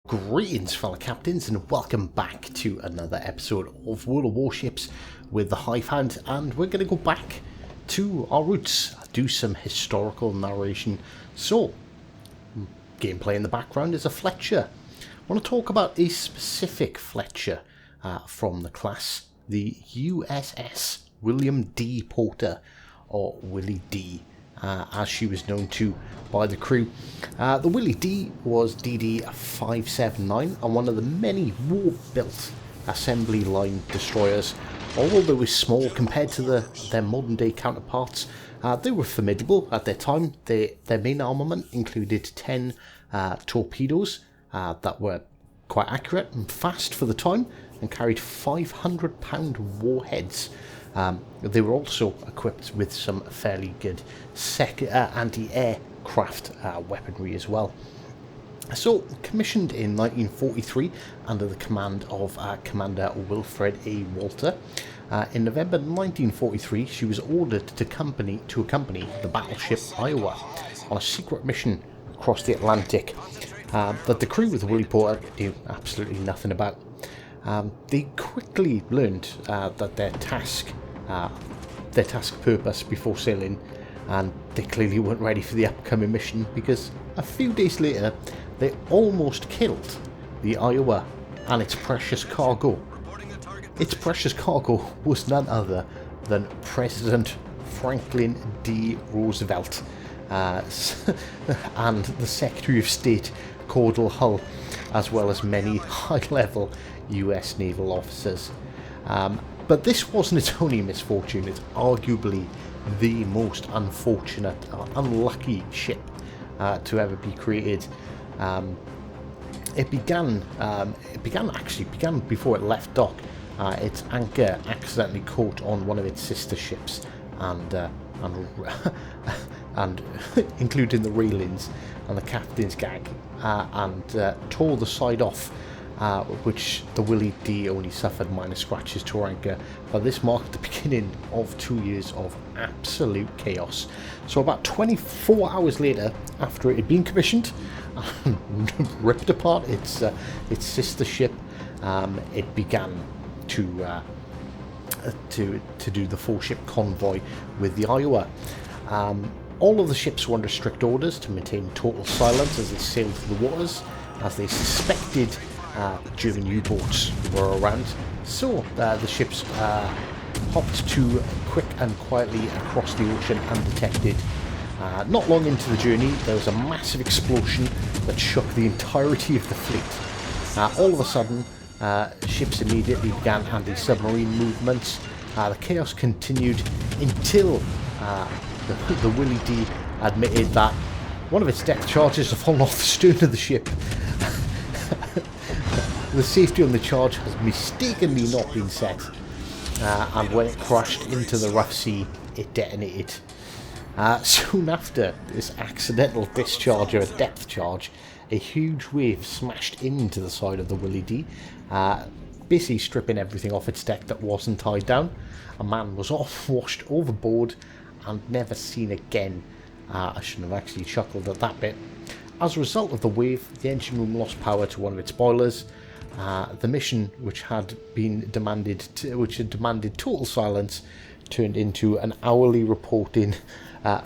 Greetings, fellow captains, and welcome back to another episode of World of Warships with the Hive Hand. And we're going to go back to our roots, do some historical narration. So, gameplay in the background is a Fletcher. I want to talk about a specific Fletcher from the class, the USS William D. Porter, or Willie D, as she was known to by the crew. The Willie D was DD 579 and one of the many war-built assembly line destroyers. Although they were small compared to their modern day counterparts, they were formidable at their time. Their main armament included 10 torpedoes that were quite accurate and fast for the time and carried 500-pound warheads. They were also equipped with some fairly good anti-aircraft weaponry as well. So, commissioned in 1943 under the command of Commander Wilfred A. Walter, in November 1943 she was ordered to accompany the battleship Iowa on a secret mission across the Atlantic that the crew with the Willie Porter knew absolutely nothing about. They quickly learned that their task purpose before sailing, and they clearly weren't ready for the upcoming mission, because a few days later they almost killed the Iowa and its precious cargo. Its precious cargo was none other than President Franklin D. Roosevelt and the Secretary of State Cordell Hull, as well as many high-level US naval officers. But this wasn't its only misfortune. It's arguably the most unfortunate, unlucky ship to ever be created. It began before it left dock. Its anchor accidentally caught on one of its sister ships, and including the railings and the captain's gag, and tore the side off, which the Willie D only suffered minor scratches to her anchor. But this marked the beginning of 2 years of absolute chaos. So about 24 hours later, after it had been commissioned and ripped apart its sister ship, it began to do the 4-ship convoy with the Iowa. All of the ships were under strict orders to maintain total silence as they sailed through the waters, as they suspected German U-boats were around. So the ships hopped to quick and quietly across the ocean undetected. Not long into the journey, there was a massive explosion that shook the entirety of the fleet. All of a sudden, ships immediately began anti-submarine movements. The chaos continued until the Willie D admitted that one of its depth charges had fallen off the stern of the ship. The safety on the charge has mistakenly not been set, and when it crashed into the rough sea, it detonated. Soon after this accidental discharge of a depth charge, a huge wave smashed into the side of the Willie D, basically stripping everything off its deck that wasn't tied down. A man was washed overboard and never seen again. I shouldn't have actually chuckled at that bit. As a result of the wave, the engine room lost power to one of its boilers. The mission, which had demanded total silence, turned into an hourly reporting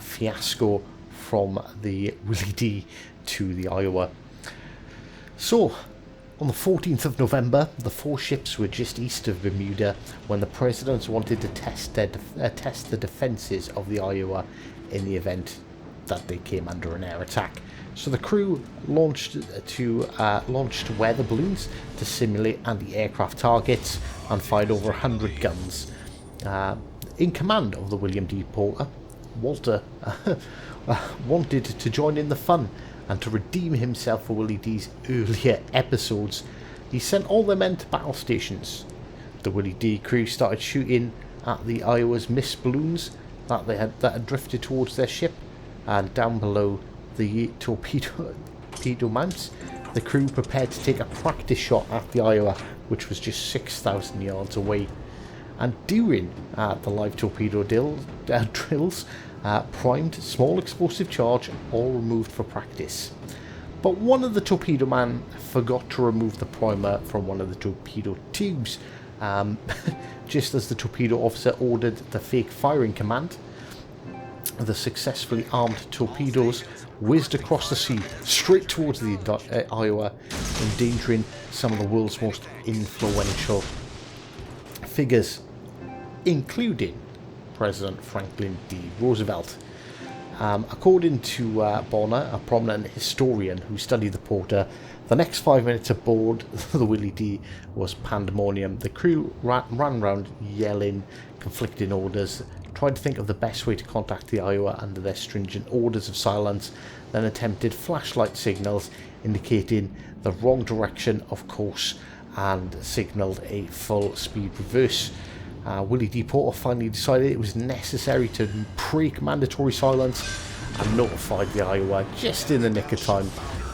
fiasco from the Willie D to the Iowa. So, on the 14th of November, the 4 ships were just east of Bermuda when the presidents wanted to test the defences of the Iowa in the event that they came under an air attack. So the crew launched weather balloons to simulate anti-aircraft targets and fired over 100 guns. In command of the William D. Porter, Walter wanted to join in the fun, and to redeem himself for Willie D's earlier episodes, he sent all their men to battle stations. The Willie D crew started shooting at the Iowa's missed balloons that had drifted towards their ship, and down below the torpedo mounts, the crew prepared to take a practice shot at the Iowa, which was just 6,000 yards away. And during the live torpedo drills, primed, small explosive charge, all removed for practice. But one of the torpedo men forgot to remove the primer from one of the torpedo tubes. Just as the torpedo officer ordered the fake firing command, the successfully armed torpedoes whizzed across the sea straight towards the Iowa, endangering some of the world's most influential figures, including President Franklin D. Roosevelt. According to Bonner, a prominent historian who studied the Porter, the next 5 minutes aboard the Willie D was pandemonium. The crew ran around yelling conflicting orders, tried to think of the best way to contact the Iowa under their stringent orders of silence, then attempted flashlight signals indicating the wrong direction of course and signalled a full speed reverse. Willie D. Porter finally decided it was necessary to break mandatory silence and notified the Iowa just in the nick of time.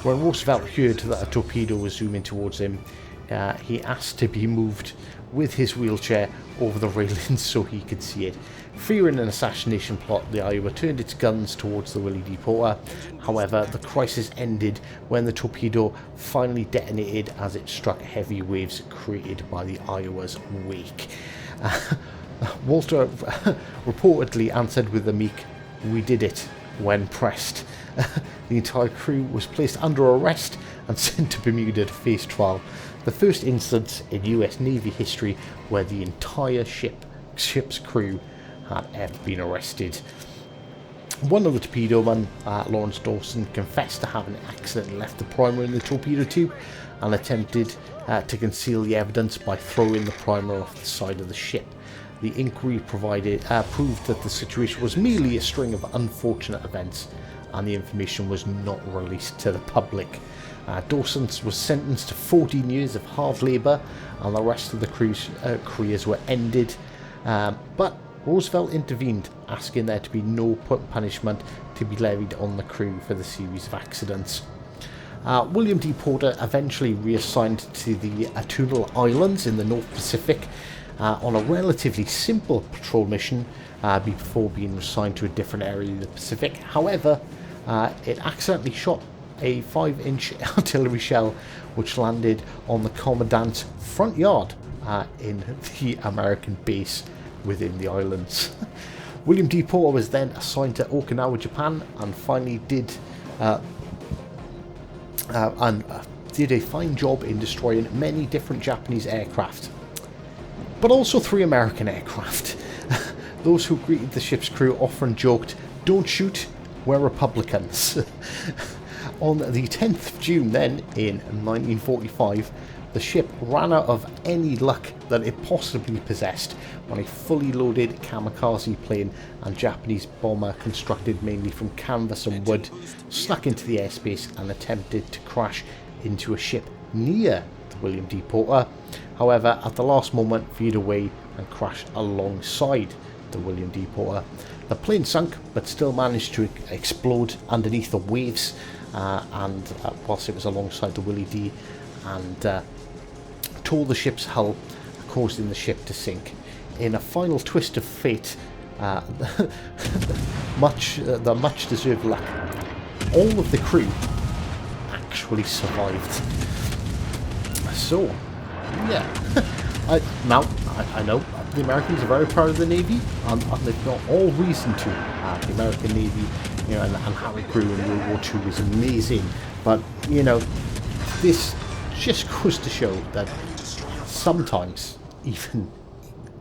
When Roosevelt heard that a torpedo was zooming towards him, he asked to be moved with his wheelchair over the railings so he could see it. Fearing an assassination plot, the Iowa turned its guns towards the Willie D. Porter. However, the crisis ended when the torpedo finally detonated as it struck heavy waves created by the Iowa's wake. Walter reportedly answered with a meek, "We did it," when pressed. The entire crew was placed under arrest and sent to Bermuda to face trial. The first instance in US Navy history where the entire ship's crew had ever been arrested. One of the torpedo men, Lawrence Dawson, confessed to having accidentally left the primer in the torpedo tube and attempted to conceal the evidence by throwing the primer off the side of the ship. The inquiry proved that the situation was merely a string of unfortunate events and the information was not released to the public. Dawson was sentenced to 14 years of hard labour and the rest of the crew's careers were ended. But Roosevelt intervened, asking there to be no punishment to be levied on the crew for the series of accidents. William D. Porter eventually reassigned to the Atoll Islands in the North Pacific on a relatively simple patrol mission before being assigned to a different area of the Pacific. However, it accidentally shot a 5-inch artillery shell which landed on the commandant's front yard in the American base within the islands. William D. Porter was then assigned to Okinawa, Japan, and finally did a fine job in destroying many different Japanese aircraft, but also 3 American aircraft. Those who greeted the ship's crew often joked, "Don't shoot, we're Republicans." On the 10th of June then, in 1945, the ship ran out of any luck that it possibly possessed when a fully loaded kamikaze plane and Japanese bomber constructed mainly from canvas and wood snuck into the airspace and attempted to crash into a ship near the William D. Porter. However, at the last moment veered away and crashed alongside the William D. Porter. The plane sunk but still managed to explode underneath the waves whilst it was alongside the Willie D, and tore the ship's hull, causing the ship to sink. In a final twist of fate, the much deserved luck, all of the crew actually survived. So, yeah. I know the Americans are very proud of the Navy, and they've got all reason to. The American Navy, and how it grew in World War II is amazing. But, this just goes to show that sometimes, even,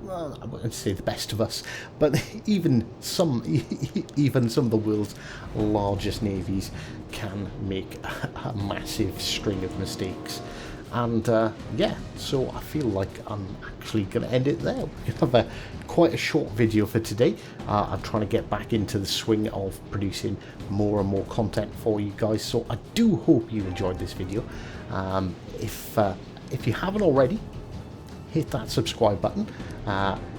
well, I wouldn't say the best of us, but even some of the world's largest navies can make a massive string of mistakes. And yeah, so I feel like I'm actually going to end it there. We're going to have quite a short video for today. I'm trying to get back into the swing of producing more and more content for you guys, so I do hope you enjoyed this video. If you haven't already, hit that subscribe button.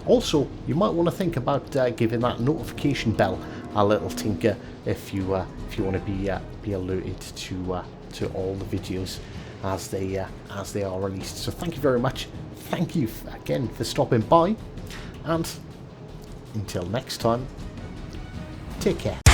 Also, you might want to think about giving that notification bell a little tinker if you want to be alerted to all the videos as they are released. So thank you very much. Thank you again for stopping by, and until next time, take care.